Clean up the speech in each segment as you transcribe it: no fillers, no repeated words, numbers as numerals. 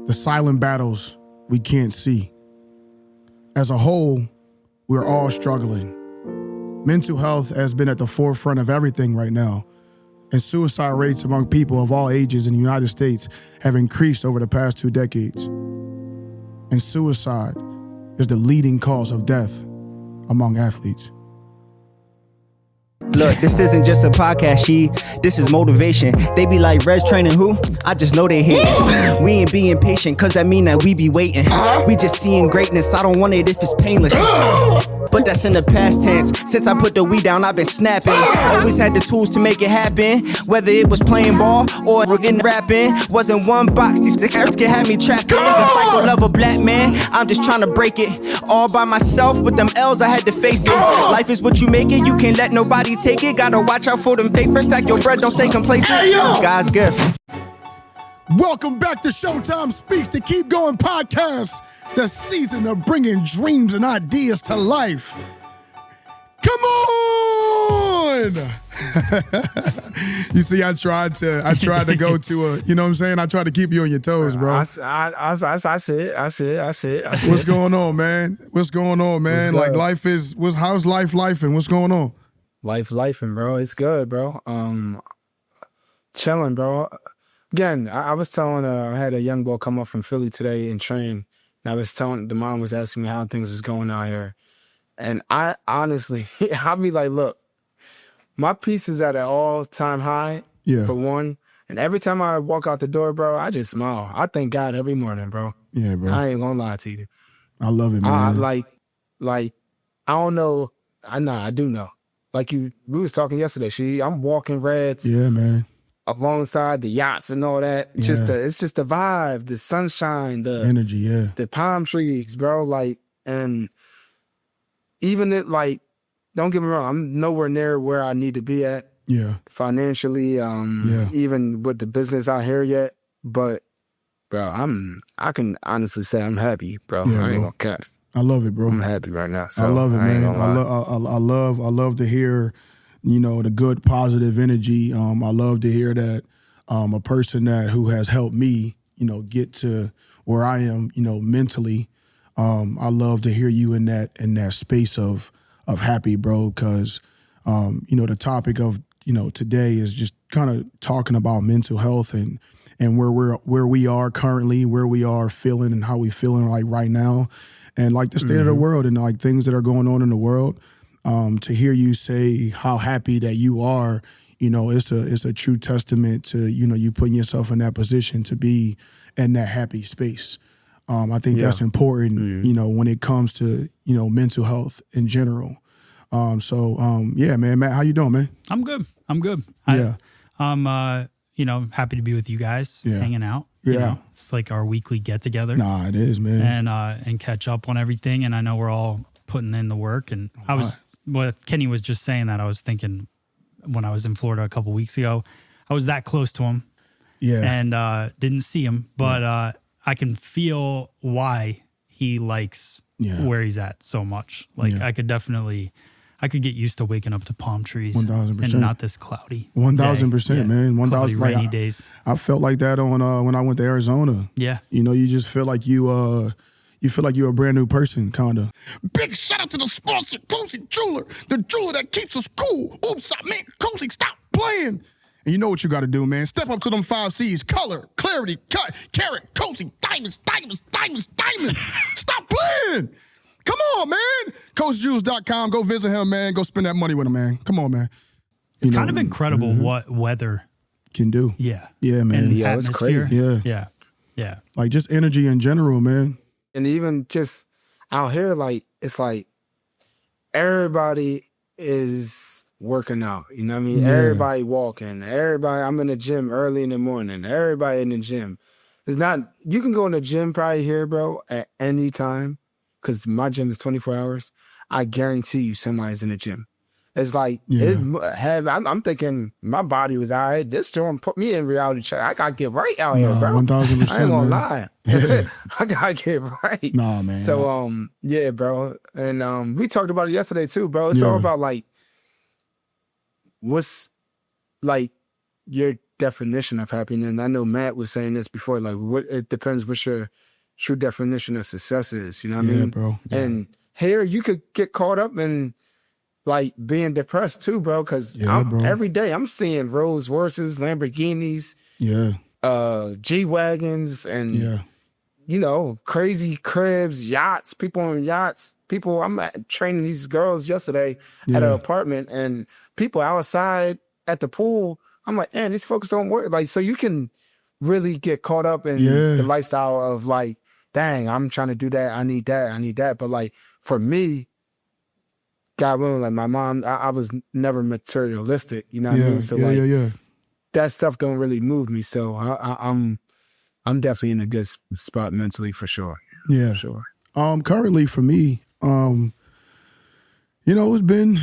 the silent battles we can't see. As a whole, we're all struggling. Mental health has been at the forefront of everything right now, and suicide rates among people of all ages in the United States have increased over the past 2 decades. And suicide is the leading cause of death among athletes. Look, this isn't just a podcast, this is motivation. They be like, Reg training who? I just know they hating. We ain't being patient, cause that mean that we be waiting. We just seeing greatness, I don't want it if it's painless. But that's in the past tense. Since I put the weed down, I've been snapping. Always had the tools to make it happen. Whether it was playing ball or in rapping. Wasn't one box, these can have me trapped in. The cycle of a black man, I'm just trying to break it. All by myself, with them L's, I had to face it. Life is what you make it, you can't let nobody take it. Gotta watch out for them fakers, stack your bread, don't stay complacent. God's gift. Welcome back to Showtime Speaks, the Keep Going podcast, the season of bringing dreams and ideas to life. Come on! You see, I tried to go to a, you know what I'm saying? I tried to keep you on your toes, bro. I see it. What's going on, man? What's going on, man? Like how's life and what's going on? Lifing, bro. It's good, bro. Chilling, bro. Again, I was telling, I had a young boy come up from Philly today and train. And I was telling, the mom was asking me how things was going out here. And I honestly, I'll be like, look, my peace is at an all-time high, for one. And every time I walk out the door, bro, I just smile. I thank God every morning, bro. Yeah, bro. I ain't gonna lie to you. I love it, man. I don't know. I do know. Like we was talking yesterday. I'm walking Reds. Yeah, man. Alongside the yachts and all that. Yeah. It's just the vibe, the sunshine, the energy, the palm trees, bro. Like, and even it, like, don't get me wrong, I'm nowhere near where I need to be at. Yeah. Financially, even with the business out here yet. But, bro, I can honestly say I'm happy, bro. Yeah, I ain't bro. gonna cut. I love it, bro. I'm happy right now. So I love it, man. I I love to hear, you know, the good positive energy. I love to hear that a person who has helped me, you know, get to where I am, you know, mentally. I love to hear you in that space of happy, bro, because you know, the topic of, you know, today is just kind of talking about mental health and where we are currently, where we are feeling and how we feeling like right now, and like the state of the world and like things that are going on in the world. To hear you say how happy that you are, you know, it's a true testament to, you know, you putting yourself in that position to be in that happy space. I think that's important, you know, when it comes to, you know, mental health in general. Yeah, man, Matt, how you doing, man? I'm good. Yeah. I'm, you know, happy to be with you guys, hanging out. Yeah. You know, it's like our weekly get together. Nah, it is, man. And catch up on everything. And I know we're all putting in the work. And what Kenny was just saying that I was thinking when I was in Florida a couple weeks ago, I was that close to him. Yeah. And didn't see him, but I can feel why he likes where he's at so much. Like I could get used to waking up to palm trees 1,000%. and not this cloudy. 1,000%, man. 1,000 rainy days. I felt like that on when I went to Arizona. Yeah. You know, you just feel like you feel like you're a brand new person, kind of. Big shout out to the sponsor, Cozy Jeweler, the jeweler that keeps us cool. Oops, I meant Cozy, stop playing. And you know what you got to do, man. Step up to them 5 C's: color, clarity, cut, carat, cozy, diamonds. Stop playing. Come on, man. CozyJewels.com. Go visit him, man. Go spend that money with him, man. Come on, man. It's kind of incredible what weather can do. Yeah. Yeah, man. And it's atmosphere. crazy. Yeah. Like just energy in general, man. And even just out here, like, it's like everybody is working out. You know what I mean? Yeah. Everybody walking. I'm in the gym early in the morning. Everybody in the gym. It's not, you can go in the gym probably here, bro, at any time, because my gym is 24 hours. I guarantee you somebody's in the gym. It's like, I'm thinking my body was all right. This storm put me in reality check. I got to get right out here, bro. 1,000%. I ain't gonna man. lie. Yeah. I got to get right. Nah, man. So, yeah, bro. And we talked about it yesterday too, bro. It's all about like, what's like your definition of happy. And I know Matt was saying this before, like it depends what your true definition of success is. You know what I mean? Bro. Yeah. And here you could get caught up in like being depressed too, bro. Because every day I'm seeing Rolls Royces, Lamborghinis, G-Wagons, and you know, crazy cribs, yachts, people on yachts. People, I'm training these girls yesterday at an apartment, and people outside at the pool. I'm like, man, these folks don't work. Like, so you can really get caught up in the lifestyle of like, dang, I'm trying to do that. I need that. I need that. But like for me, God willing, like my mom, I was never materialistic. You know what I mean? So that stuff don't really move me. So I'm definitely in a good spot mentally for sure. Yeah, for sure. Currently for me, you know, it's been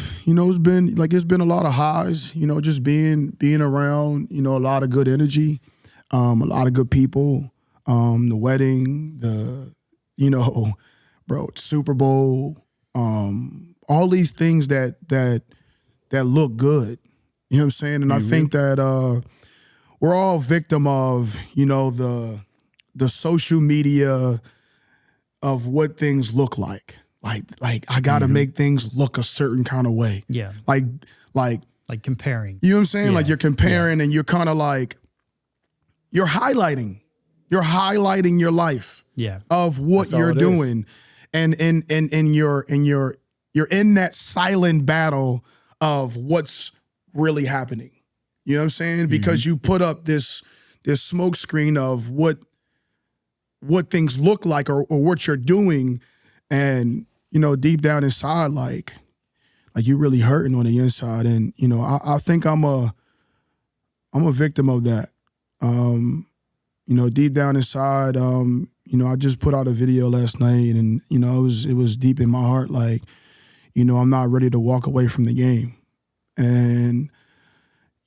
a lot of highs, you know, just being around, you know, a lot of good energy, a lot of good people, the wedding, you know, bro, Super Bowl, all these things that look good. You know what I'm saying? And I think that we're all victim of, you know, the social media of what things look like. Like I gotta make things look a certain kind of way. Yeah. Like comparing. You know what I'm saying? Yeah. Like you're comparing and you're kind of like, you're highlighting your life. Yeah. Of what you're doing. And you're in that silent battle of what's really happening. You know what I'm saying? Because you put up this smoke screen of what things look like or what you're doing, and you know, deep down inside, like you really hurting on the inside. And you know, I think I'm a victim of that. You know, deep down inside, you know, I just put out a video last night, and you know, it was deep in my heart, like, you know, I'm not ready to walk away from the game. And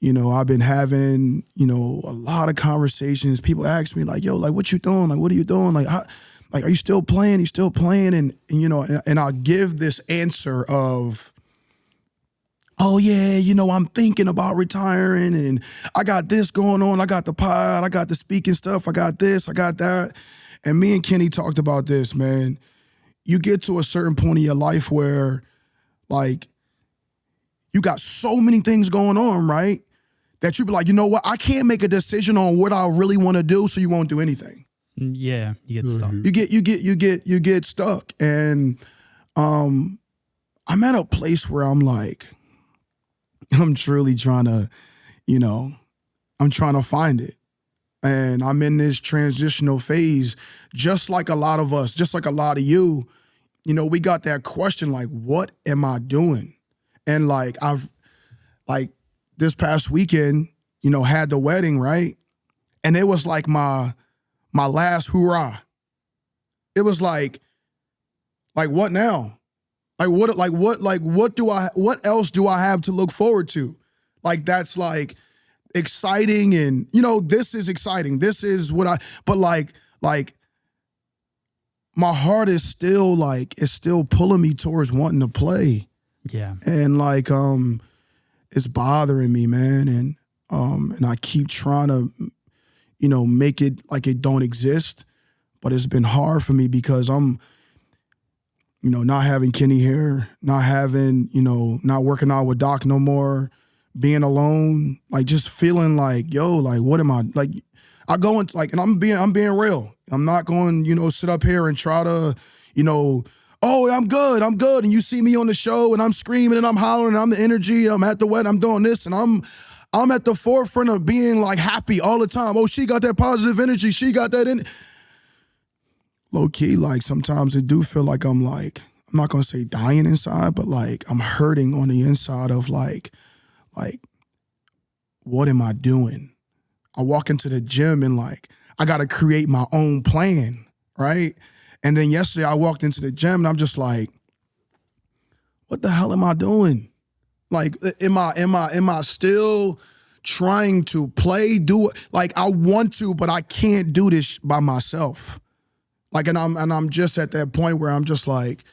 you know, I've been having, you know, a lot of conversations. People ask me like, yo, like, what you doing? Like, what are you doing? Like, are you still playing? You still playing? And you know, and I'll give this answer of, oh yeah, you know, I'm thinking about retiring, and I got this going on. I got the pod, I got the speaking stuff, I got this, I got that. And me and Kenny talked about this, man. You get to a certain point in your life where, like, you got so many things going on, right? That you be like, you know what? I can't make a decision on what I really want to do, so you won't do anything. Yeah, you get stuck. You get stuck. And I'm at a place where I'm like, I'm truly trying to, you know, I'm trying to find it. And I'm in this transitional phase, just like a lot of us, just like a lot of you, you know, we got that question, like, what am I doing? And like, this past weekend, you know, had the wedding, right? And it was like my last hurrah. It was like what now? What else do I have to look forward to? Like, that's like exciting, and you know, this is exciting. This is but like my heart is still pulling me towards wanting to play. Yeah. And like, it's bothering me, man. And I keep trying to, you know, make it like it don't exist. But it's been hard for me because I'm, you know, not having Kenny here, not having, you know, not working out with Doc no more, being alone, like just feeling like, yo, like, what am I, like, I go into like, and I'm being real. I'm not going, you know, sit up here and try to, you know, oh, I'm good. And you see me on the show and I'm screaming and I'm hollering and I'm the energy. I'm at the wedding. I'm doing this and I'm at the forefront of being like happy all the time. Oh, she got that positive energy. She got that in. Low key, like sometimes it do feel like I'm like, I'm not going to say dying inside, but like I'm hurting on the inside of like, what am I doing? I walk into the gym and like, I got to create my own plan, right? And then yesterday I walked into the gym and I'm just like, what the hell am I doing? Like, am I still trying to play, do it? Like, I want to, but I can't do this by myself. Like, and I'm just at that point where I'm just like,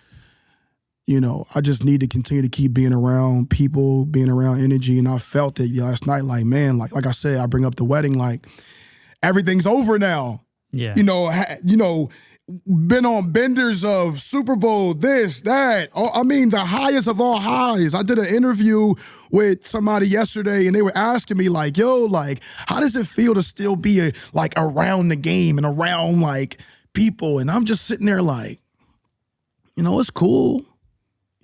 I just need to continue to keep being around people, being around energy. And I felt it last night, like, man, like I said, I bring up the wedding, like everything's over now. Yeah. Been on benders of Super Bowl, this, that. I mean, the highest of all highs. I did an interview with somebody yesterday and they were asking me like, yo, like, how does it feel to still be like around the game and around like people? And I'm just sitting there like, it's cool.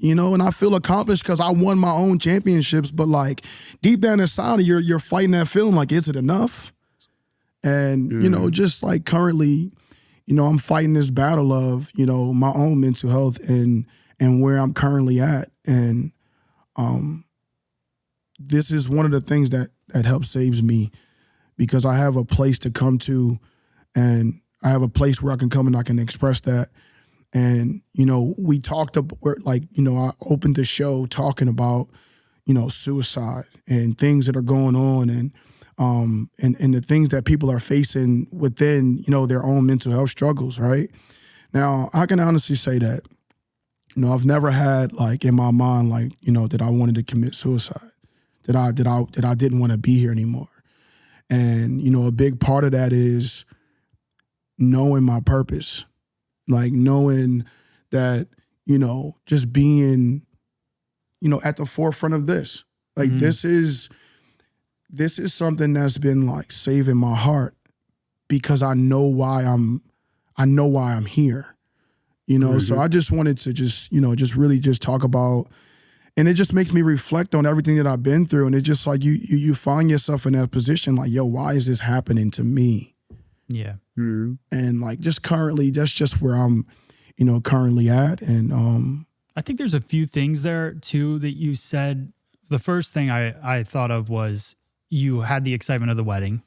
And I feel accomplished because I won my own championships, but like deep down inside of you're fighting that feeling like, is it enough? And, just like currently, I'm fighting this battle of, my own mental health and where I'm currently at. And this is one of the things that helps saves me because I have a place to come to and I have a place where I can come and I can express that. And, we talked about, like, I opened the show talking about, suicide and things that are going on and the things that people are facing within, their own mental health struggles, right? Now, I can honestly say that, I've never had like in my mind, like, that I wanted to commit suicide, that I didn't want to be here anymore. And, a big part of that is knowing my purpose, like knowing that, just being, at the forefront of this, like this is something that's been like saving my heart because I know why I'm here, So I just wanted to just really just talk about, and it just makes me reflect on everything that I've been through. And it's just like you find yourself in that position, like, yo, why is this happening to me? Yeah. And like just currently, that's just where I'm, currently at. And I think there's a few things there too that you said. The first thing I thought of was you had the excitement of the wedding,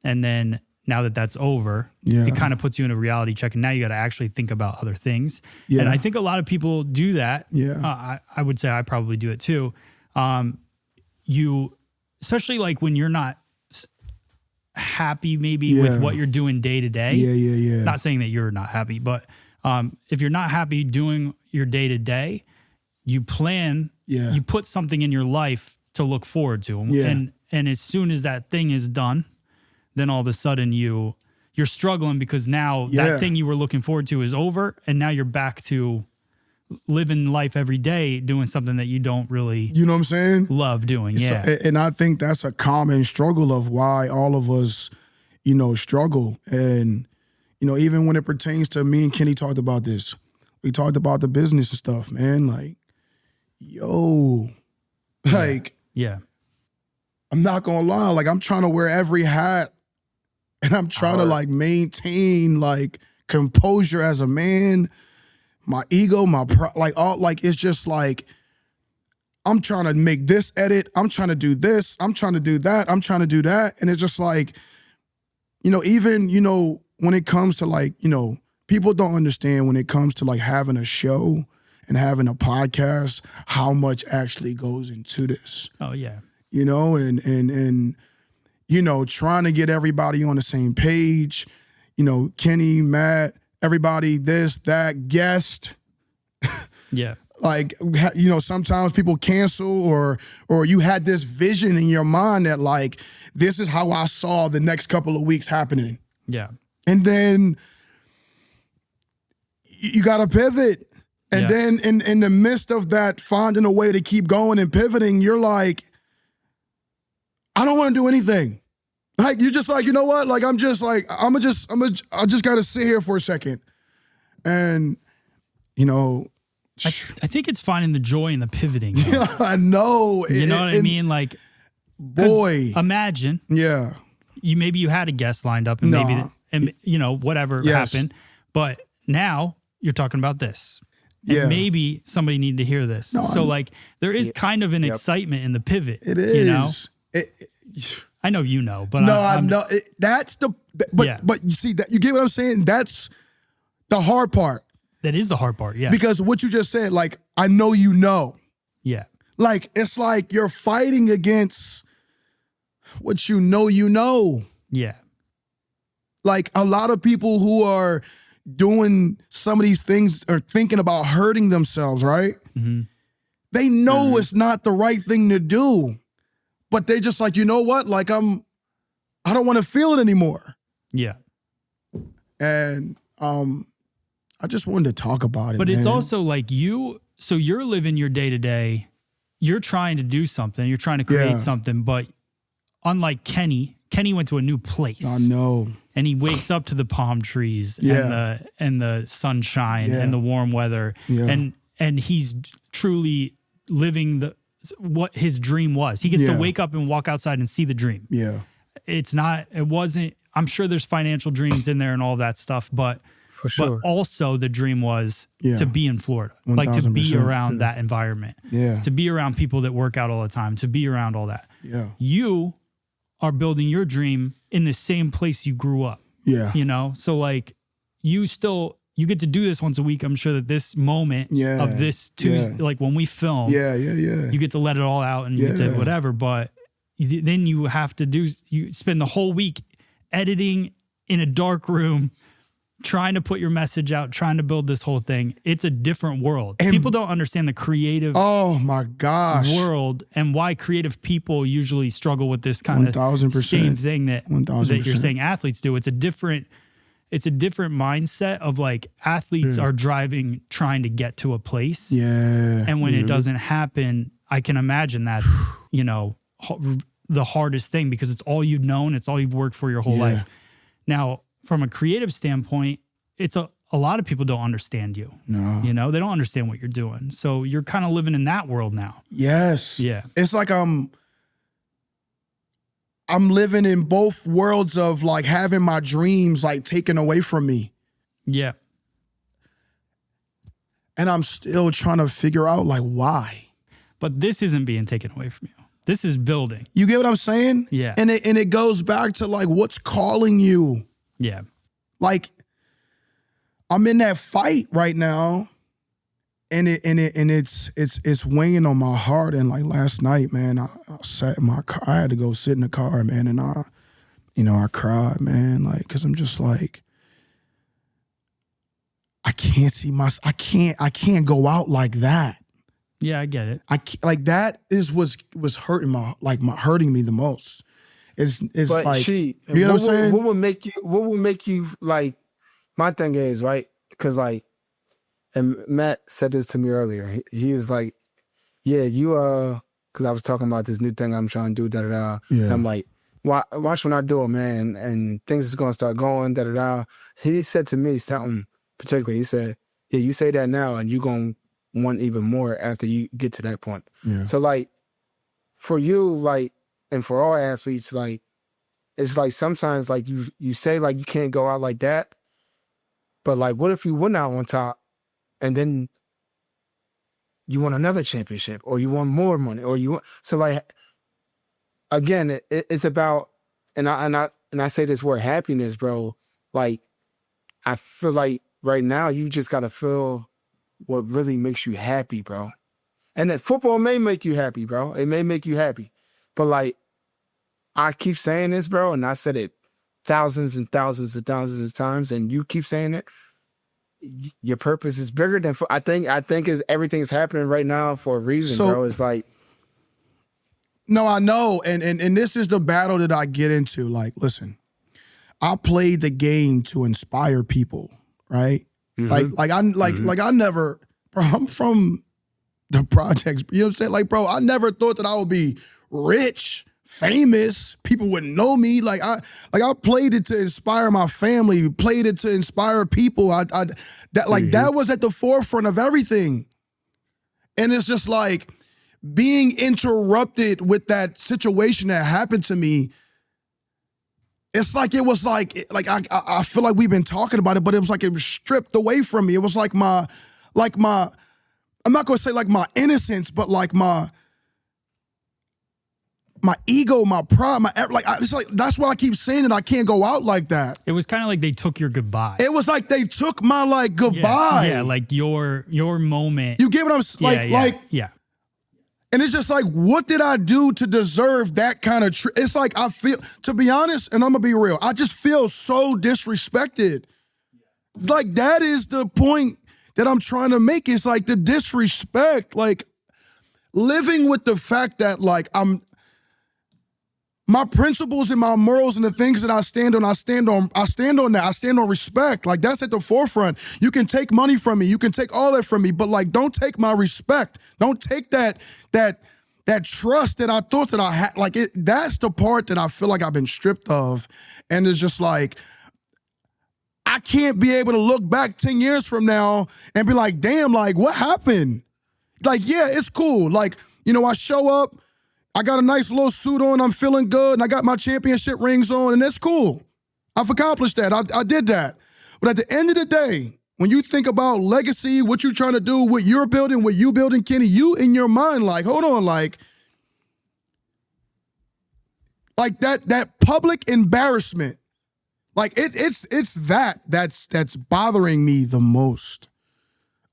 and then now that that's over, it kind of puts you in a reality check, and now you got to actually think about other things. Yeah. And I think a lot of people do that. Yeah. I would say I probably do it too. You, especially like when you're not happy maybe with what you're doing day to day. Yeah. Not saying that you're not happy, but if you're not happy doing your day to day, you plan, you put something in your life to look forward to. And as soon as that thing is done, then all of a sudden you're struggling because now that thing you were looking forward to is over, and now you're back to living life every day doing something that you don't really love doing. And I think that's a common struggle of why all of us struggle. And even when it pertains to, me and Kenny talked about this, we talked about the business and stuff, man, like, yo, like, I'm not gonna lie, like I'm trying to wear every hat and I'm trying to like maintain like composure as a man, my ego, my like all, like it's just like I'm trying to make this edit, I'm trying to do this, I'm trying to do that, I'm trying to do that. And it's just like, even, when it comes to like, people don't understand when it comes to like having a show and having a podcast, how much actually goes into this. Oh yeah. And trying to get everybody on the same page, Kenny, Matt, everybody, this, that, guest. Yeah. Like, sometimes people cancel or you had this vision in your mind that like, this is how I saw the next couple of weeks happening. Yeah. And then you got to pivot. And then in the midst of that, finding a way to keep going and pivoting, you're like, I don't want to do anything. Like, you're just like, you know what? Like, I just got to sit here for a second. And, I think it's finding the joy in the pivoting. Yeah, I know. You know what I mean? Like, boy, imagine. Yeah. Maybe you had a guest lined up and whatever happened. But now you're talking about this. And maybe somebody needed to hear this. Like, there is kind of an excitement in the pivot. It is. I know but I'm not. But you see that, you get what I'm saying? That's the hard part. That is the hard part, yeah. Because what you just said, like, I know. Yeah. Like, it's like you're fighting against what you know. Yeah. Like, a lot of people who are, doing some of these things or thinking about hurting themselves, right? Mm-hmm. They know it's not the right thing to do, but they just like, you know what? Like I don't want to feel it anymore. Yeah. And I just wanted to talk about it. But man. it's also like so you're living your day to day. You're trying to do something. You're trying to create something. But unlike Kenny went to a new place. I know. And he wakes up to the palm trees and the sunshine and the warm weather. Yeah. And he's truly living what his dream was. He gets to wake up and walk outside and see the dream. Yeah. I'm sure there's financial dreams in there and all that stuff, but for sure. But also the dream was to be in Florida, 1,000%. Like to be around that environment, to be around people that work out all the time, to be around all that. Yeah. You are building your dream in the same place you grew up. Yeah. You know? So like you get to do this once a week. I'm sure that this moment of this Tuesday, like when we film, you get to let it all out and you get to whatever, but then you have to you spend the whole week editing in a dark room, trying to put your message out, trying to build this whole thing. It's a different world. And people don't understand the creative world and why creative people usually struggle with this kind 1,000%. of same thing that 1,000%. you're saying athletes do. It's a different mindset of like athletes are trying to get to a place. Yeah. And when it doesn't happen, I can imagine that's, the hardest thing because it's all you've known. It's all you've worked for your whole life. Now, from a creative standpoint, it's a lot of people don't understand you. No. They don't understand what you're doing. So you're kind of living in that world now. Yes. Yeah. It's like I'm living in both worlds of like having my dreams like taken away from me. Yeah. And I'm still trying to figure out like why. But this isn't being taken away from you. This is building. You get what I'm saying? Yeah. And it goes back to like what's calling you. Yeah. Like I'm in that fight right now. And it's weighing on my heart. And like last night, man, I sat in my car. I had to go sit in the car, man, and I cried, man, like, cause I'm just like, I can't go out like that. Yeah, I get it. Like that was hurting me the most. It's but like, you know what I'm saying? What would make you like? My thing is right because like, and Matt said this to me earlier. He was like, "Yeah, you because I was talking about this new thing I'm trying to do. Da da da. Yeah. I'm like, watch when I do it, man, and things is gonna start going. Da da da. He said to me something particularly. He said, "Yeah, you say that now, and you gonna want even more after you get to that point." Yeah. So like, for you, like, and for all athletes, like, it's like sometimes like you say like you can't go out like that, but like, what if you went out on top, and then you won another championship, or you won more money, or you want so like, again, it's about and I say this word happiness, bro. Like, I feel like right now you just gotta feel what really makes you happy, bro. And that football may make you happy, bro. It may make you happy. But like, I keep saying this, bro, and I said it thousands and thousands and thousands of times, and you keep saying it. Your purpose is bigger than I think is everything's happening right now for a reason, bro. It's like, no, I know, and this is the battle that I get into. Like, listen, I played the game to inspire people, right? Mm-hmm. I never, bro. I'm from the projects. You know what I'm saying? Like, bro, I never thought that I would be rich, famous. People would know me. I played it to inspire my family. Played it to inspire people. That was at the forefront of everything. And it's just like being interrupted with that situation that happened to me. It's like it was like I feel like we've been talking about it, but it was like it was stripped away from me. It was like my I'm not gonna say like my innocence, but like my ego, my pride, it's like that's why I keep saying that I can't go out like that. It was kind of like they took your goodbye. It was like they took my like goodbye. Yeah, like your moment. You get what I'm like? Yeah. And it's just like, what did I do to deserve that kind of it's like I feel, to be honest, and I'm gonna be real, I just feel so disrespected. like that is the point that I'm trying to make. It's like the disrespect, like living with the fact that like my principles and my morals and the things that I stand on that. I stand on respect. Like that's at the forefront. You can take money from me. You can take all that from me, but like don't take my respect. Don't take that trust that I thought that I had. Like that's the part that I feel like I've been stripped of. And it's just like, I can't be able to look back 10 years from now and be like, damn, like what happened? Like, yeah, it's cool. Like, I show up, I got a nice little suit on, I'm feeling good, and I got my championship rings on, and that's cool. I've accomplished that. I did that. But at the end of the day, when you think about legacy, what you're trying to do, what you're building, what you building, Kenny, you in your mind, like, hold on, like that public embarrassment, like it's that's bothering me the most.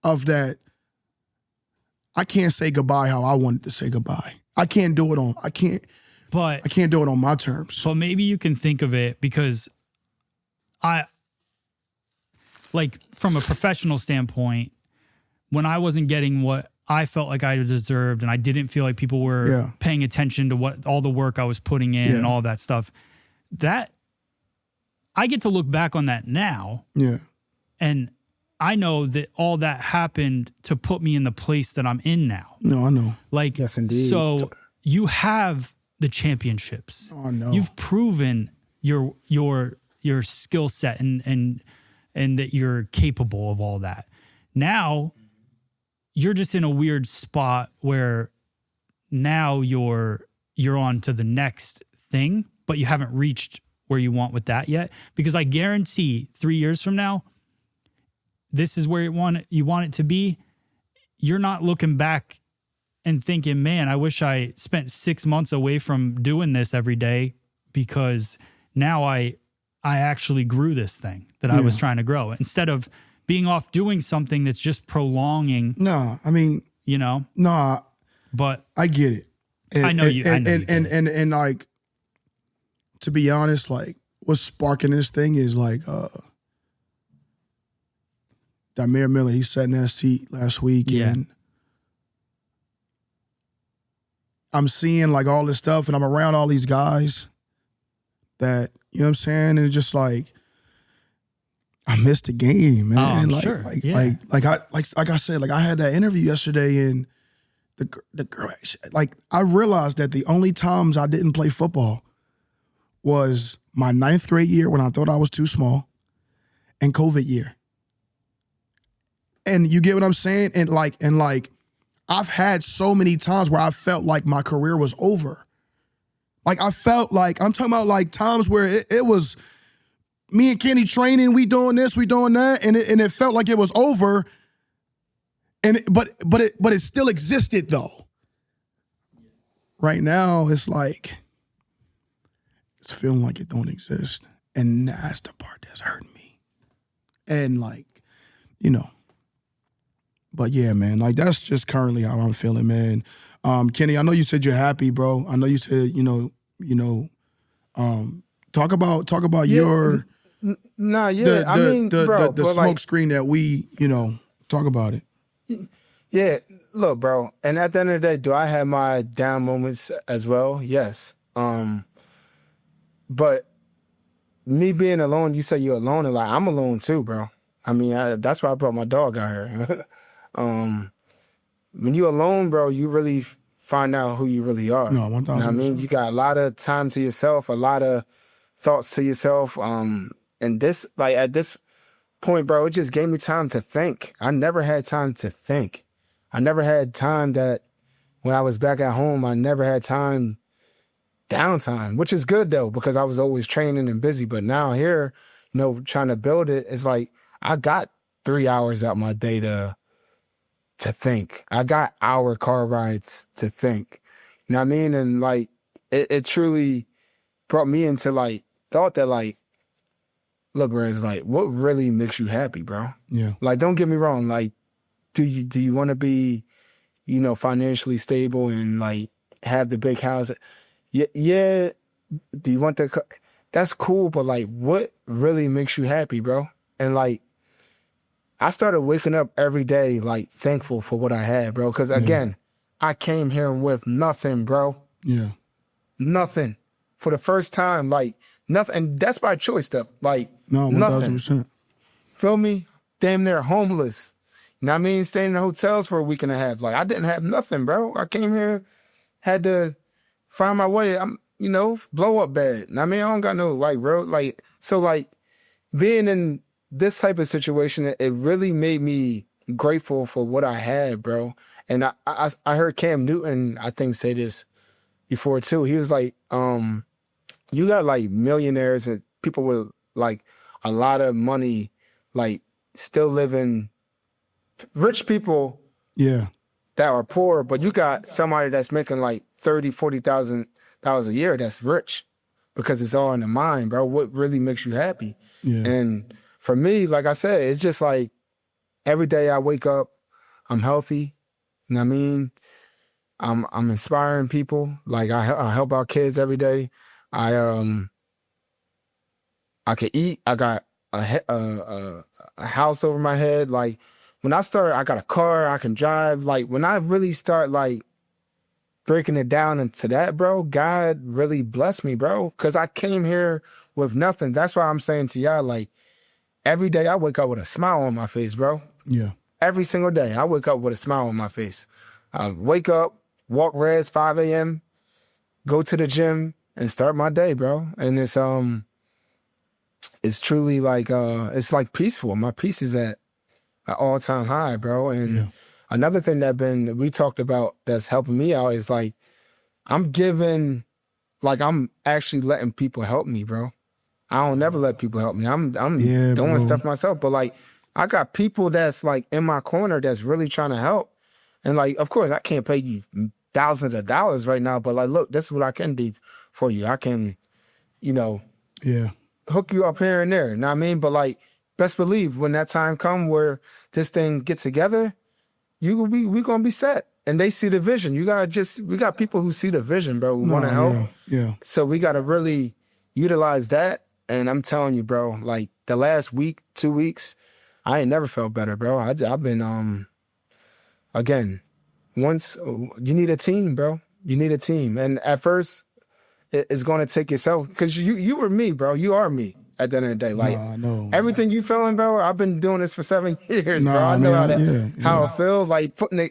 Of that, I can't say goodbye how I wanted to say goodbye. I can't do it on my terms. But maybe you can think of it because like from a professional standpoint, when I wasn't getting what I felt like I deserved and I didn't feel like people were paying attention to what all the work I was putting in and all that stuff, that I get to look back on that now. Yeah. And I know that all that happened to put me in the place that I'm in now. No, I know. Like, yes, indeed. So you have the championships. Oh, I know. You've proven your skill set and that you're capable of all that. Now you're just in a weird spot where now you're on to the next thing, but you haven't reached where you want with that yet. Because I guarantee 3 years from now, this is where you want it to be. You're not looking back and thinking, man, I wish I spent 6 months away from doing this every day because now I actually grew this thing that I was trying to grow. Instead of being off doing something that's just prolonging. No, I mean, No, but I get it. And, I know you. And like, to be honest, like what's sparking this thing is like, Damir Miller, he sat in that seat last week and I'm seeing like all this stuff and I'm around all these guys that, you know what I'm saying? And it's just like, I missed the game, man. Oh, like, sure. like I said, like I had that interview yesterday and the girl, like I realized that the only times I didn't play football was my 9th grade year when I thought I was too small and COVID year. And you get what I'm saying? And like, I've had so many times where I felt like my career was over. Like I felt like, I'm talking about like times where it was me and Kenny training, we doing this, we doing that, and it felt like it was over. And but it still existed though. Right now, it's like it's feeling like it don't exist, and that's the part that's hurting me. And like, but yeah, man, like that's just currently how I'm feeling, man. Kenny, I know you said you're happy, bro. I know you said, talk about your the smoke screen that we, talk about it. Yeah, look, bro. And at the end of the day, do I have my down moments as well? Yes. But me being alone, you say you're alone, and like I'm alone too, bro. I mean, that's why I brought my dog out here. When you're alone, bro, you really find out who you really are. No, 1,000%. You know what I mean? You got a lot of time to yourself, a lot of thoughts to yourself. And this, like at this point, bro, it just gave me time to think. I never had time to think. I never had time that when I was back at home, I never had time downtime, which is good though, because I was always training and busy. But now here, trying to build it, it's like I got 3 hours out my day to think. I got hour car rides to think. You know what I mean? And like it truly brought me into like thought that like, look, bro, it's like what really makes you happy, bro? Yeah. Like don't get me wrong, like do you want to be, financially stable and like have the big house? Yeah. Do you want that's cool, but like what really makes you happy, bro? And like I started waking up every day like thankful for what I had, bro. Because again, I came here with nothing, bro. Yeah. Nothing. For the first time, like nothing. And that's by choice, stuff. Like no, 1,000%. Feel me? Damn near homeless. You know what I mean? Staying in hotels for a week and a half. Like I didn't have nothing, bro. I came here, had to find my way. I'm, blow up bad. I mean, I don't got no like real so being in this type of situation, it really made me grateful for what I had, bro. And I heard Cam Newton, I think, say this before too. He was like, you got like millionaires and people with like a lot of money, like still living, rich people that are poor, but you got somebody that's making like $30,000, $40,000 a year that's rich because it's all in the mind, bro. What really makes you happy? Yeah. And for me, like I said, it's just like every day I wake up, I'm healthy. You know what I mean? I'm inspiring people. Like I help out kids every day. I can eat. I got a house over my head. Like when I start, I got a car. I can drive. Like when I really start like breaking it down into that, bro, God really blessed me, bro. Because I came here with nothing. That's why I'm saying to y'all, like, every day I wake up with a smile on my face, bro. Yeah. Every single day I wake up with a smile on my face. I wake up, walk res 5 a.m., go to the gym, and start my day, bro. And it's truly like it's like peaceful. My peace is at an all-time high, bro. And another thing that we talked about that's helping me out is like I'm actually letting people help me, bro. I don't never let people help me. I'm doing stuff myself. But like I got people that's like in my corner that's really trying to help. And like, of course, I can't pay you thousands of dollars right now, but like, look, this is what I can do for you. I can, hook you up here and there. You know what I mean? But like, best believe when that time come where this thing gets together, we gonna be set. And they see the vision. We got people who see the vision, bro, who want to help. Yeah. So we got to really utilize that. And I'm telling you, bro, like the last week, 2 weeks, I ain't never felt better, bro. I've been, again, once you need a team, bro. You need a team. And at first, it's going to take yourself, because you were me, bro. You are me at the end of the day. Like, everything you feeling, bro, I've been doing this for 7 years, bro. I know how it feels. Like, putting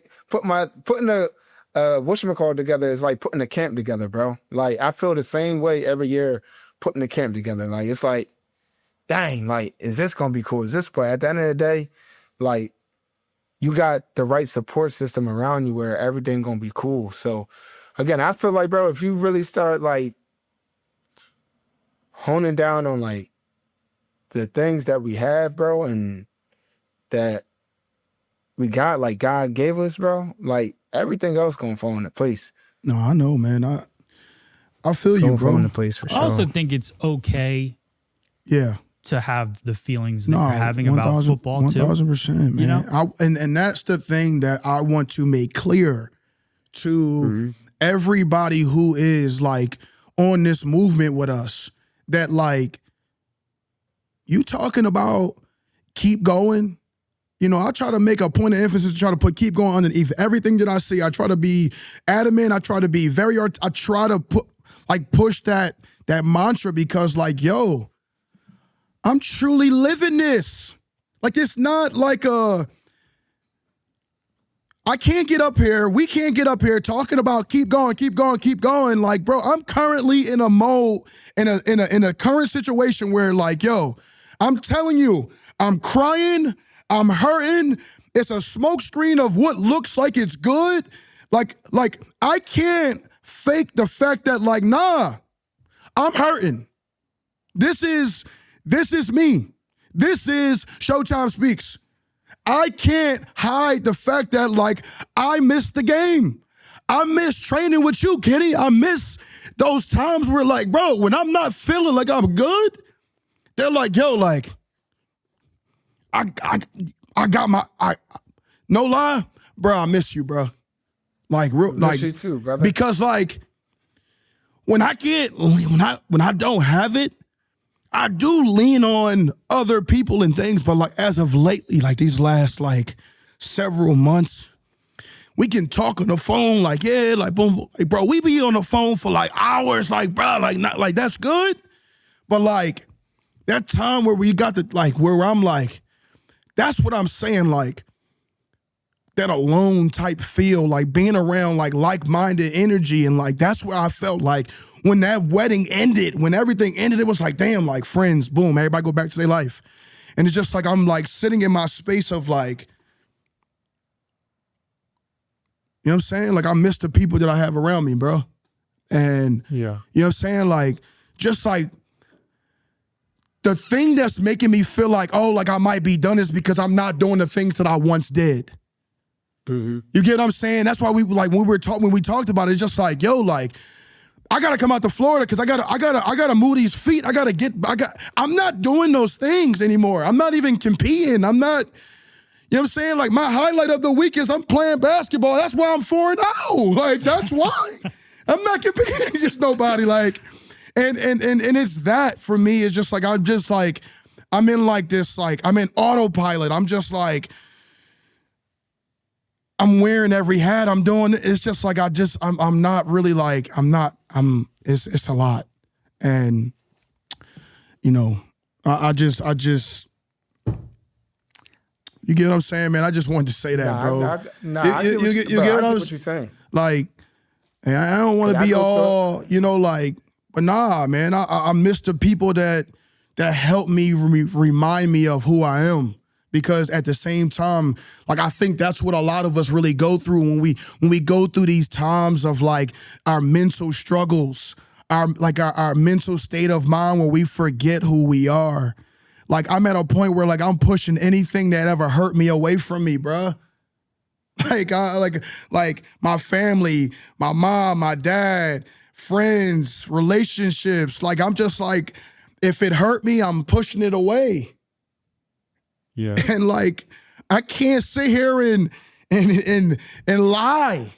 a whatchamacallit together is like putting a camp together, bro. Like, I feel the same way every year putting a camp together. Like, it's like, dang, like, is this going to be cool? Is this, but at the end of the day, like, you got the right support system around you where everything going to be cool. So, again, I feel like, bro, if you really start, like, honing down on, like, the things that we have, bro, and that we got, like, God gave us, bro, like, everything else going to fall into place. No, I know, man. I feel you, bro. Fall into place for sure. I also think it's okay to have the feelings that you're having about football, 1,000%, man. You know? And that's the thing that I want to make clear to everybody who is, like, on this movement with us, that, like, you talking about keep going. You know, I try to make a point of emphasis to try to put keep going underneath everything that I see. I try to be adamant. I try to be I try to push that mantra, because, like, yo, I'm truly living this. Like, it's not like I can't get up here. We can't get up here talking about keep going, keep going, keep going. Like, bro, I'm currently in a mode, in a current situation where, like, yo, I'm telling you, I'm crying, I'm hurting. It's a smokescreen of what looks like it's good. Like I can't fake the fact that, like, nah, I'm hurting. This is me. This is Showtime Speaks. I can't hide the fact that, like, I missed the game. I miss training with you, Kenny. I miss those times where, like, bro, when I'm not feeling like I'm good, they're like, yo, like, I got no lie, bro, I miss you, bro. Like, real, like, miss you too, brother. Because, like, when I don't have it, I do lean on other people and things, but like as of lately, like these last like several months, we can talk on the phone, like, yeah, like, boom, like, bro, we be on the phone for like hours, like, bro, like, not like that's good. But like that time where we got the, like, where I'm like, that's what I'm saying, like, that alone type feel, like being around like like-minded energy. And like, that's where I felt like when that wedding ended, when everything ended, it was like, damn, like friends, boom, everybody go back to their life. And it's just like, I'm like sitting in my space of like, you know what I'm saying? Like, I miss the people that I have around me, bro. And, you know what I'm saying? Like, just like, the thing that's making me feel like, oh, like I might be done is because I'm not doing the things that I once did. Mm-hmm. You get what I'm saying? That's why we, like, when we talked about it, it's just like, yo, like, I gotta come out to Florida because I gotta move these feet. I'm not doing those things anymore. I'm not even competing. I'm not. You know what I'm saying? Like, my highlight of the week is I'm playing basketball. That's why I'm 4-0. Like, that's why. I'm not competing against nobody. Like, and it's that for me. It's just like, I'm in like this, like, I'm in autopilot. I'm just like, I'm wearing every hat. I'm doing, it's just like, I'm not really like, it's a lot. And, you know, I just, you get what I'm saying, man? I just wanted to say that, bro. You get what you're saying. Like, I don't want to be all, you know, like, but nah, man. I miss the people that help me remind me of who I am. Because at the same time, like, I think that's what a lot of us really go through when we go through these times of like our mental struggles, our mental state of mind where we forget who we are. Like, I'm at a point where, like, I'm pushing anything that ever hurt me away from me, bruh. Like my family, my mom, my dad, friends, relationships. Like, I'm just like, if it hurt me, I'm pushing it away. Yeah. And like, I can't sit here and lie.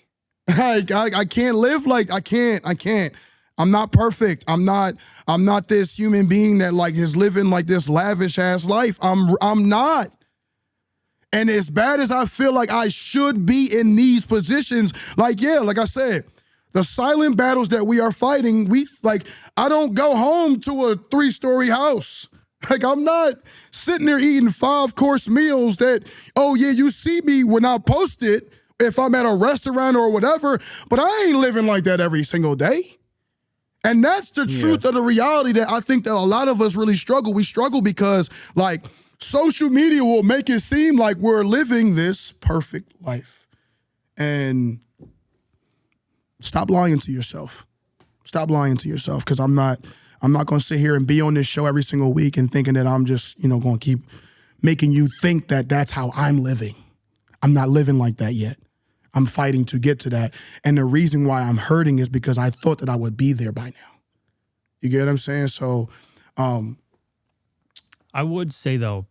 Like, I can't live like, I can't. I'm not perfect. I'm not this human being that like is living like this lavish ass life. I'm not. And as bad as I feel like I should be in these positions, like, yeah, like I said, the silent battles that we are fighting, I don't go home to a 3-story house. Like, I'm not sitting there eating 5-course meals that, oh yeah, you see me when I post it, if I'm at a restaurant or whatever, but I ain't living like that every single day. And that's the truth of the reality that I think that a lot of us really struggle. We struggle because, like, social media will make it seem like we're living this perfect life. And stop lying to yourself. Stop lying to yourself, because I'm not going to sit here and be on this show every single week and thinking that I'm just, you know, going to keep making you think that that's how I'm living. I'm not living like that yet. I'm fighting to get to that. And the reason why I'm hurting is because I thought that I would be there by now. You get what I'm saying? So, I would say, though,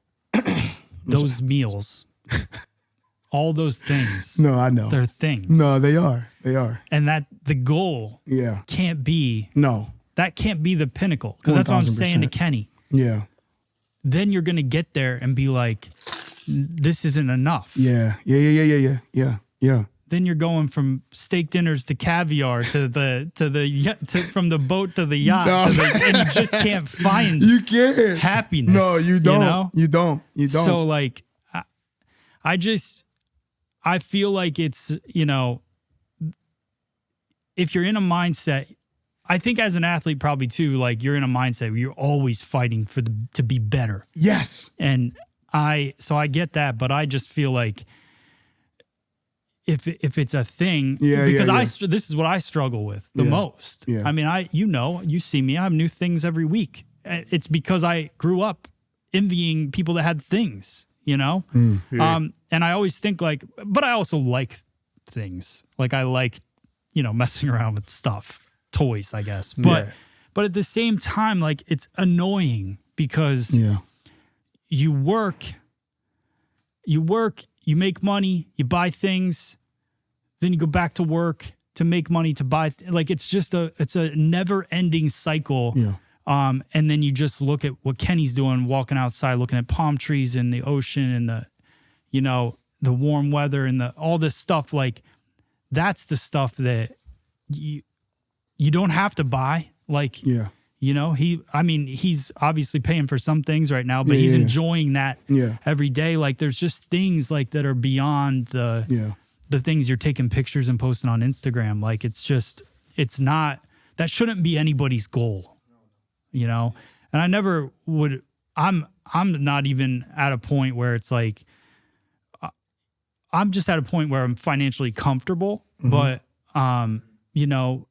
those meals, all those things. No, I know. They're things. No, they are. They are. And that the goal can't be. No. That can't be the pinnacle. Because that's what I'm saying to Kenny. Yeah. Then you're going to get there and be like, this isn't enough. Yeah. Then you're going from steak dinners to caviar to from the boat to the yacht, and you just can't find happiness. No, you don't. You know? You don't. So like, I feel like it's, you know, if you're in a mindset, I think as an athlete probably too, like you're in a mindset where you're always fighting to be better. Yes. And so I get that, but I just feel like if it's a thing, because this is what I struggle with the most. Yeah. I mean, you see me, I have new things every week. It's because I grew up envying people that had things, you know? And I always think like, but I also like things. Like I like, you know, messing around with stuff, toys, I guess. But at the same time, like it's annoying because you work, you make money, you buy things, then you go back to work to make money to buy. Like it's just it's a never ending cycle And then you just look at what Kenny's doing, walking outside, looking at palm trees and the ocean and the, you know, the warm weather and all this stuff. Like, that's the stuff that you don't have to buy. Like, you know, he's obviously paying for some things right now, but he's enjoying that every day. Like, there's just things like that are beyond the things you're taking pictures and posting on Instagram. Like, it's not, that shouldn't be anybody's goal, you know? And I never would, I'm not even at a point where it's like, I'm just at a point where I'm financially comfortable, but, you know,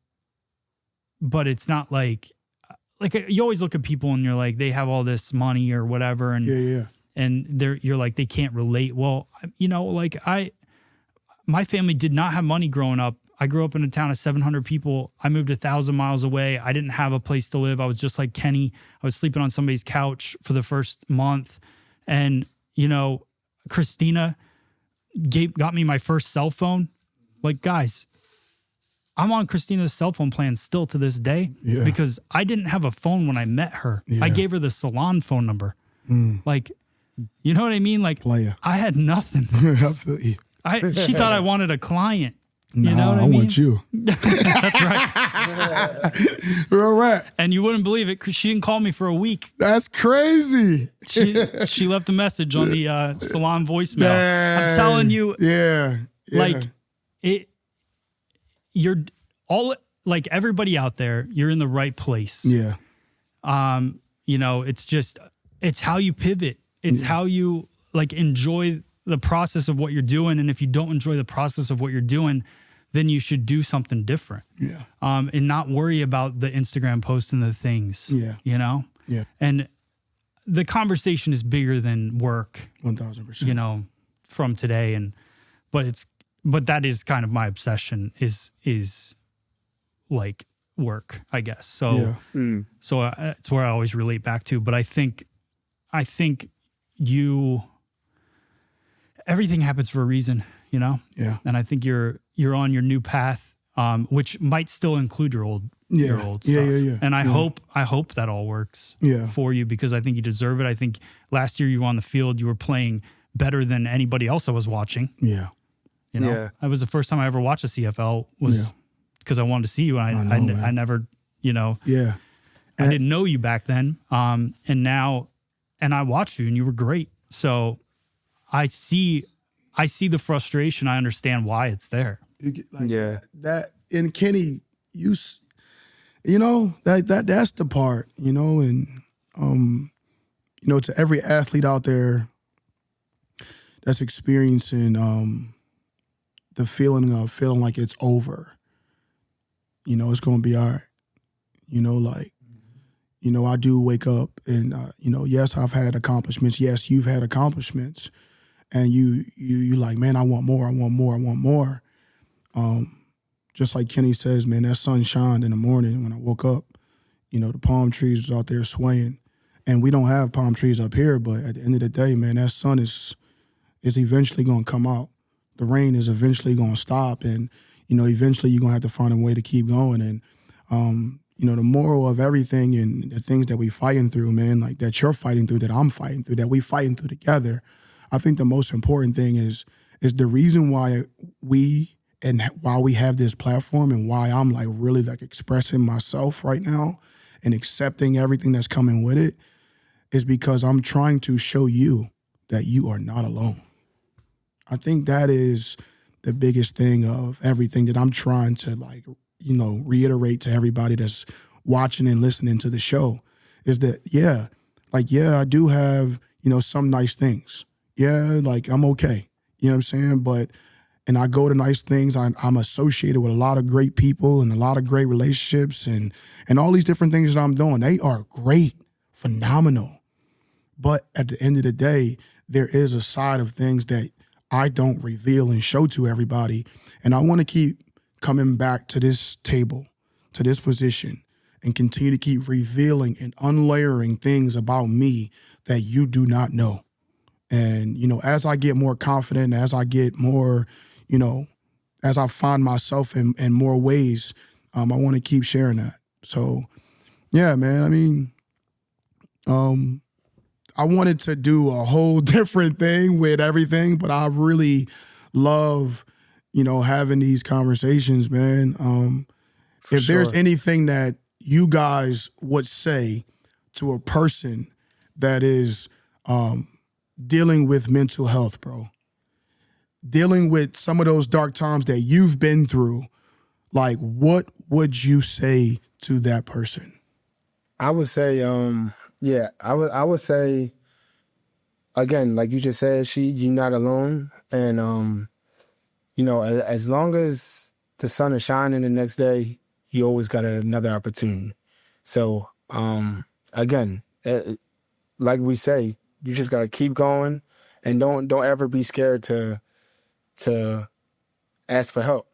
but it's not like you always look at people and you're like, they have all this money or whatever. And, and you're like, they can't relate. Well, you know, like my family did not have money growing up. I grew up in a town of 700 people. I moved 1,000 miles away. I didn't have a place to live. I was just like Kenny. I was sleeping on somebody's couch for the first month. And, you know, Christina got me my first cell phone. Like, guys, I'm on Christina's cell phone plan still to this day because I didn't have a phone when I met her. I gave her the salon phone number. Like, you know what I mean? Like, I had nothing. I feel you. She thought I wanted a client. You know what I mean? want you. That's right. Real rap. And you wouldn't believe it, because she didn't call me for a week. That's crazy. She left a message on the salon voicemail. I'm telling you. Like, you're all, like, everybody out there, you're in the right place. You know, it's how you pivot. It's how you, like, enjoy the process of what you're doing. And if you don't enjoy the process of what you're doing, then you should do something different. And not worry about the Instagram posts and the things. You know? And the conversation is bigger than work. 1,000%. You know, from today. But that is kind of my obsession is like work, I guess. So so it's where I always relate back to. But I think everything happens for a reason, you know? And I think you're on your new path, which might still include your old stuff. And I hope that all works for you, because I think you deserve it. I think last year you were on the field, you were playing better than anybody else I was watching. You know, that was the first time I ever watched a CFL was because I wanted to see you. And I never, you know, I didn't know you back then. And now, and I watched you and you were great. So I see the frustration. I understand why it's there. That and Kenny, you know, that's the part, you know, and you know, to every athlete out there that's experiencing the feeling of feeling like it's over, you know, it's gonna be all right. You know, like, you know, I do wake up and you know, yes, I've had accomplishments. Yes, you've had accomplishments. And you like, man, I want more. Just like Kenny says, man, that sun shined in the morning when I woke up. You know, the palm trees was out there swaying. And we don't have palm trees up here, but at the end of the day, man, that sun is eventually going to come out. The rain is eventually going to stop. And, you know, eventually you're going to have to find a way to keep going. And, you know, the moral of everything and the things that we fighting through, man, like that you're fighting through, that I'm fighting through, that we fighting through together, I think the most important thing is the reason why we have this platform and why I'm like really like expressing myself right now and accepting everything that's coming with it is because I'm trying to show you that you are not alone. I think that is the biggest thing of everything that I'm trying to, like, you know, reiterate to everybody that's watching and listening to the show is that, I do have, you know, some nice things. Like, I'm okay. You know what I'm saying? And I go to nice things. I'm associated with a lot of great people and a lot of great relationships and all these different things that I'm doing. They are great, phenomenal. But at the end of the day, there is a side of things that I don't reveal and show to everybody. And I want to keep coming back to this table, to this position, and continue to keep revealing and unlayering things about me that you do not know. And, you know, as I get more confident, as I get more, you know, as I find myself in more ways, I want to keep sharing that. So, Yeah, man. I mean, I wanted to do a whole different thing with everything, but I really love, having these conversations, man. If there's anything that you guys would say to a person that is dealing with mental health, bro, dealing with some of those dark times that you've been through, like, what would you say to that person? I would say, I would say, again, like you just said, you're not alone. And, as long as the sun is shining the next day, you always got another opportunity. So, again, like we say, you just got to keep going and don't ever be scared to ask for help.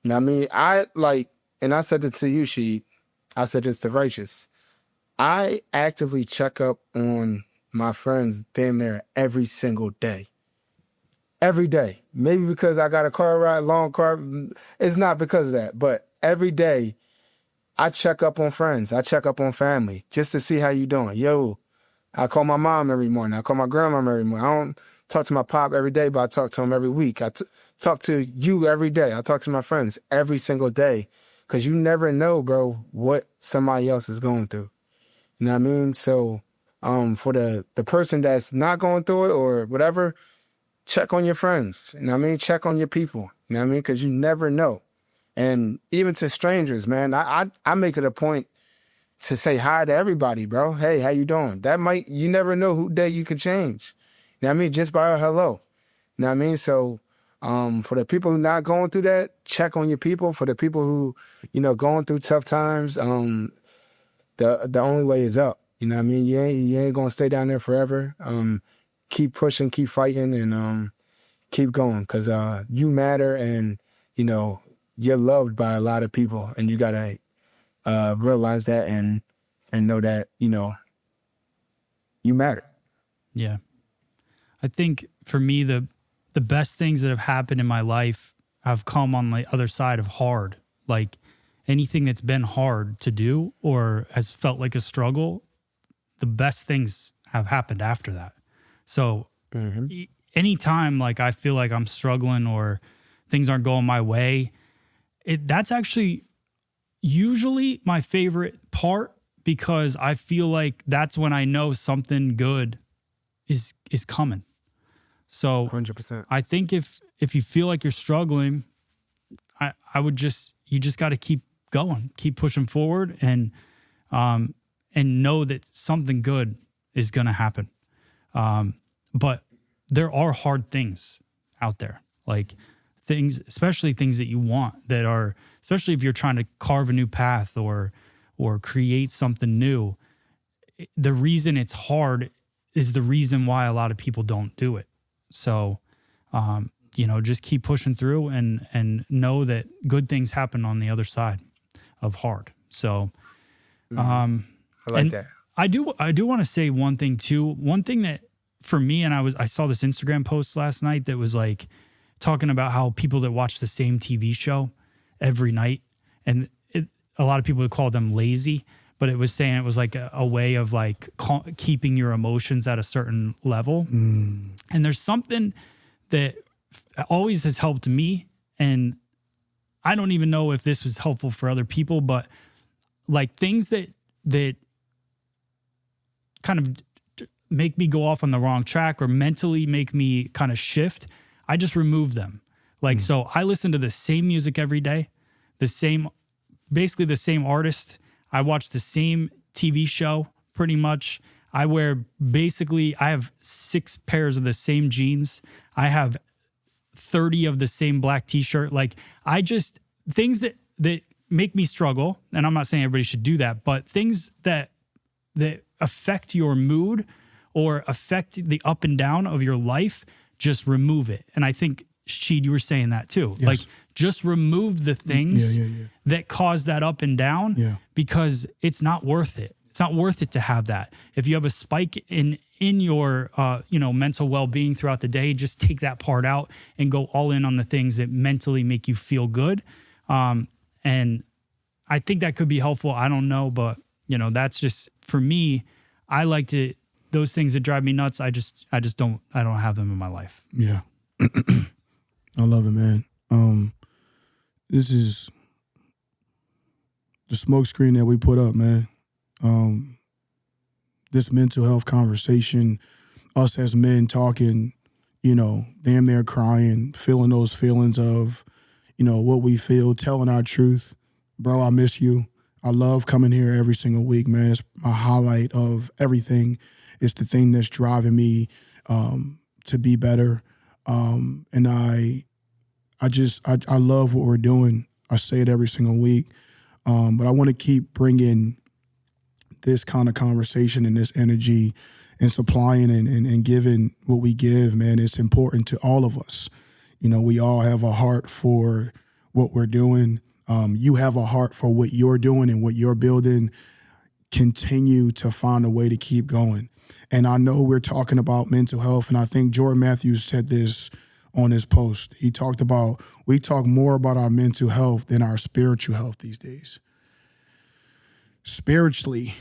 You know what I mean? And I said it to you, Sheed. I said this to Righteous. I actively check up on my friends damn near every single day. Every day. Maybe because I got a car ride, long car. It's not because of that. But every day, I check up on friends. I check up on family just to see how you doing. Yo, I call my mom every morning. I call my grandma every morning. I don't talk to my pop every day, but I talk to him every week. I talk to you every day. I talk to my friends every single day because you never know, bro, what somebody else is going through. You know what I mean? So for the person that's not going through it or whatever, check on your friends. You know what I mean? Check on your people. You know what I mean? Because you never know. And even to strangers, man, I make it a point to say hi to everybody, bro. Hey, how you doing? You never know who day you could change. You know what I mean? Just by a hello. You know what I mean? So for the people who not going through that, check on your people. For the people who, going through tough times, the only way is up. You know what I mean? You ain't gonna stay down there forever. Keep pushing, keep fighting, and keep going, because you matter, and you're loved by a lot of people, and you gotta realize that and know that you matter. Yeah, I think for me the best things that have happened in my life have come on the other side of hard. Like anything that's been hard to do or has felt like a struggle, the best things have happened after that. So anytime like I feel like I'm struggling or things aren't going my way, that's actually usually my favorite part, because I feel like that's when I know something good is coming. So 100%. I think if you feel like you're struggling, you just got to keep going, keep pushing forward, and know that something good is going to happen. But there are hard things out there, like things, especially things that you want that are, especially if you're trying to carve a new path or create something new. The reason it's hard is the reason why a lot of people don't do it. So, just keep pushing through and know that good things happen on the other side of hard. So, I like that. I do want to say one thing too. One thing that for me, and I saw this Instagram post last night that was like talking about how people that watch the same TV show every night, and a lot of people would call them lazy, but it was saying it was like a way of like keeping your emotions at a certain level. And there's something that always has helped me, and I don't even know if this was helpful for other people, but like things that kind of make me go off on the wrong track or mentally make me kind of shift, I just remove them. Like, so I listen to the same music every day, basically the same artist. I watch the same TV show pretty much. I have 6 pairs of the same jeans. I have 30 of the same black t-shirt. Like things that make me struggle. And I'm not saying everybody should do that, but things that affect your mood or affect the up and down of your life, just remove it. And I think, Sheed, you were saying that too. Yes. Like just remove the things that cause that up and down because it's not worth it. It's not worth it to have that. If you have a spike in your mental well-being throughout the day, just take that part out and go all in on the things that mentally make you feel good. And I think that could be helpful. I don't know, but that's just, for me, I like to, those things that drive me nuts, I don't have them in my life. Yeah. I love it, man. This is the smoke screen that we put up, man. This mental health conversation, us as men talking, damn near crying, feeling those feelings of, what we feel, telling our truth. Bro, I miss you. I love coming here every single week, man. It's my highlight of everything. It's the thing that's driving me to be better. And I love what we're doing. I say it every single week. But I want to keep bringing this kind of conversation and this energy and supplying and giving what we give, man. It's important to all of us. We all have a heart for what we're doing. You have a heart for what you're doing and what you're building. Continue to find a way to keep going. And I know we're talking about mental health, and I think Jordan Matthews said this on his post. He talked about, we talk more about our mental health than our spiritual health these days. Spiritually,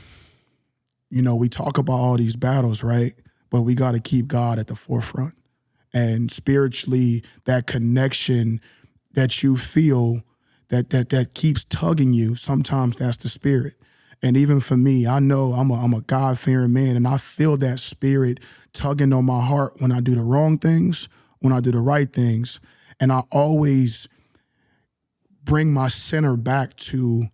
we talk about all these battles, right? But we got to keep God at the forefront. And spiritually, that connection that you feel that keeps tugging you, sometimes that's the spirit. And even for me, I know I'm a God-fearing man, and I feel that spirit tugging on my heart when I do the wrong things, when I do the right things. And I always bring my center back to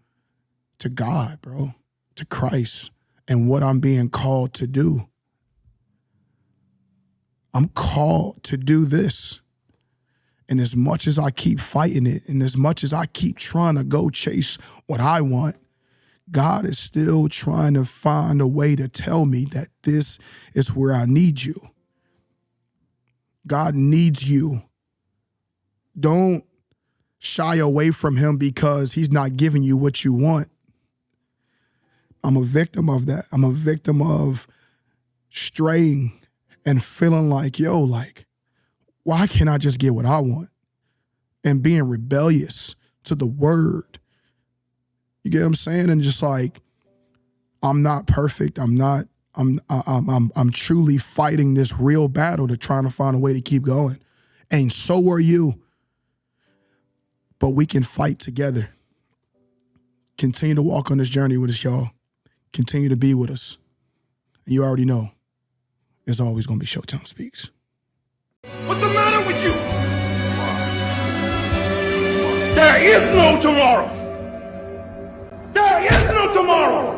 God, bro, to Christ, and what I'm being called to do. I'm called to do this. And as much as I keep fighting it, and as much as I keep trying to go chase what I want, God is still trying to find a way to tell me that this is where I need you. God needs you. Don't shy away from him because he's not giving you what you want. I'm a victim of that. I'm a victim of straying and feeling like, why can't I just get what I want? And being rebellious to the word. You get what I'm saying? And just like, I'm not perfect. I'm truly fighting this real battle to trying to find a way to keep going. And so are you. But we can fight together. Continue to walk on this journey with us, y'all. Continue to be with us. And you already know, it's always going to be Showtime Speaks. What's the matter with you? There is no tomorrow. There is no tomorrow.